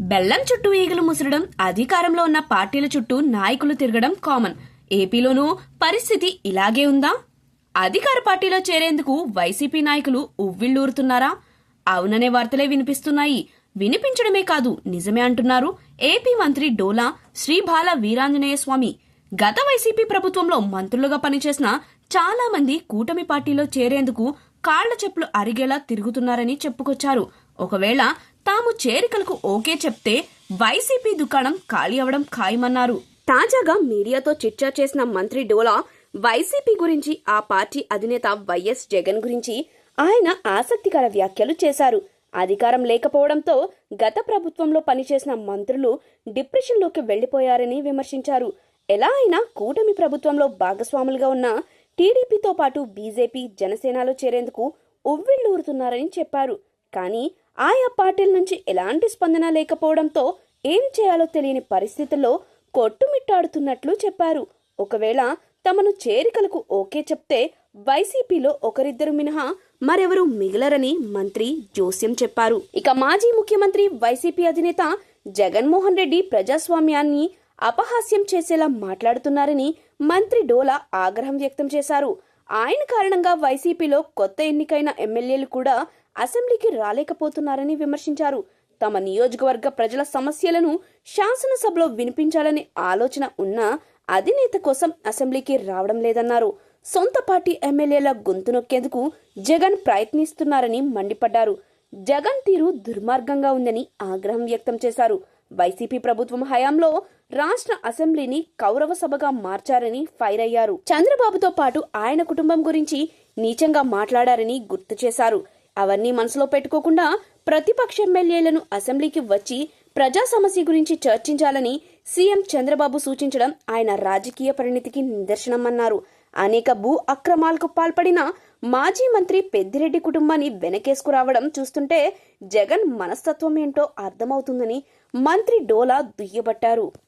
బెల్లం చుట్టూ ఈగలు ముసరడం, అధికారంలో ఉన్న పార్టీల చుట్టూ నాయకులు తిరగడం కామన్. ఏపీలోనూ పరిస్థితి ఇలాగే ఉందా? అధికార పార్టీలో చేరేందుకు వైసీపీ నాయకులు ఉవ్విళ్లూరుతున్నారా? అవుననే వార్తలే వినిపిస్తున్నాయి. వినిపించడమే కాదు, నిజమే అంటున్నారు ఏపీ మంత్రి డోలా శ్రీబాల వీరాంజనేయ స్వామి. గత వైసీపీ ప్రభుత్వంలో మంత్రులుగా పనిచేసిన చాలా మంది కూటమి పార్టీలో చేరేందుకు కాళ్ల చెప్పులు అరిగేలా తిరుగుతున్నారని చెప్పుకొచ్చారు. ఒకవేళ తాము చేరికలకు ఓకే చెప్తే వైసీపీ దుకాణం ఖాళీ అవడం ఖాయమన్నారు. తాజాగా మీడియాతో చిట్చాట్ చేసిన మంత్రి డోలా వైసీపీ గురించి, ఆ పార్టీ అధినేత వైఎస్ జగన్ గురించి ఆయన ఆసక్తికర వ్యాఖ్యలు చేశారు. అధికారం లేకపోవడంతో గత ప్రభుత్వంలో పనిచేసిన మంత్రులు డిప్రెషన్లోకి వెళ్లిపోయారని విమర్శించారు. ఎలా అయినా కూటమి ప్రభుత్వంలో భాగస్వాములుగా ఉన్న టీడీపీతో పాటు బీజేపీ, జనసేనలో చేరేందుకు ఉవ్విళ్లూరుతున్నారని చెప్పారు. కానీ ఆయా పార్టీల నుంచి ఎలాంటి స్పందన లేకపోవడంతో ఏం చేయాలో తెలియని పరిస్థితుల్లో కొట్టుమిట్టాడుతున్నట్లు చెప్పారు. ఒకవేళ తమను చేరికలకు ఓకే చెప్తే వైసీపీలో ఒకరిద్దరు మినహా మరెవరూ మిగిలరని మంత్రి జోస్యం చెప్పారు. ఇక మాజీ ముఖ్యమంత్రి, వైసీపీ అధినేత జగన్మోహన్ రెడ్డి ప్రజాస్వామ్యాన్ని అపహాస్యం చేసేలా మాట్లాడుతున్నారని మంత్రి డోలా ఆగ్రహం వ్యక్తం చేశారు. ఆయన కారణంగా వైసీపీలో కొత్త ఎన్నికైన ఎమ్మెల్యేలు కూడా అసెంబ్లీకి రాలేకపోతున్నారని విమర్శించారు. తమ నియోజకవర్గ ప్రజల సమస్యలను శాసనసభలో వినిపించాలనే ఆలోచన ఉన్నా అధినేత కోసం అసెంబ్లీకి రావడం లేదన్నారు. సొంత పార్టీ ఎమ్మెల్యేల గొంతు నొక్కేందుకు జగన్ ప్రయత్నిస్తున్నారని మండిపడ్డారు. జగన్ తీరు దుర్మార్గంగా ఉందని ఆగ్రహం వ్యక్తం చేశారు. వైసీపీ ప్రభుత్వం హయాంలో రాష్ట్ర అసెంబ్లీని కౌరవ సభగా మార్చారని ఫైర్ అయ్యారు. చంద్రబాబుతో పాటు ఆయన కుటుంబం గురించి నీచంగా మాట్లాడారని గుర్తు చేశారు. అవన్నీ మనసులో పెట్టుకోకుండా ప్రతిపక్ష ఎమ్మెల్యేలను అసెంబ్లీకి వచ్చి ప్రజా సమస్య గురించి చర్చించాలని సీఎం చంద్రబాబు సూచించడం ఆయన రాజకీయ పరిణతికి నిదర్శనమన్నారు. అనేక భూ అక్రమాలకు పాల్పడిన మాజీ మంత్రి పెద్దిరెడ్డి కుటుంబాన్ని వెనకేసుకురావడం చూస్తుంటే జగన్ మనస్తత్వం ఏంటో అర్థమవుతుందని మంత్రి డోలా దుయ్యబట్టారు.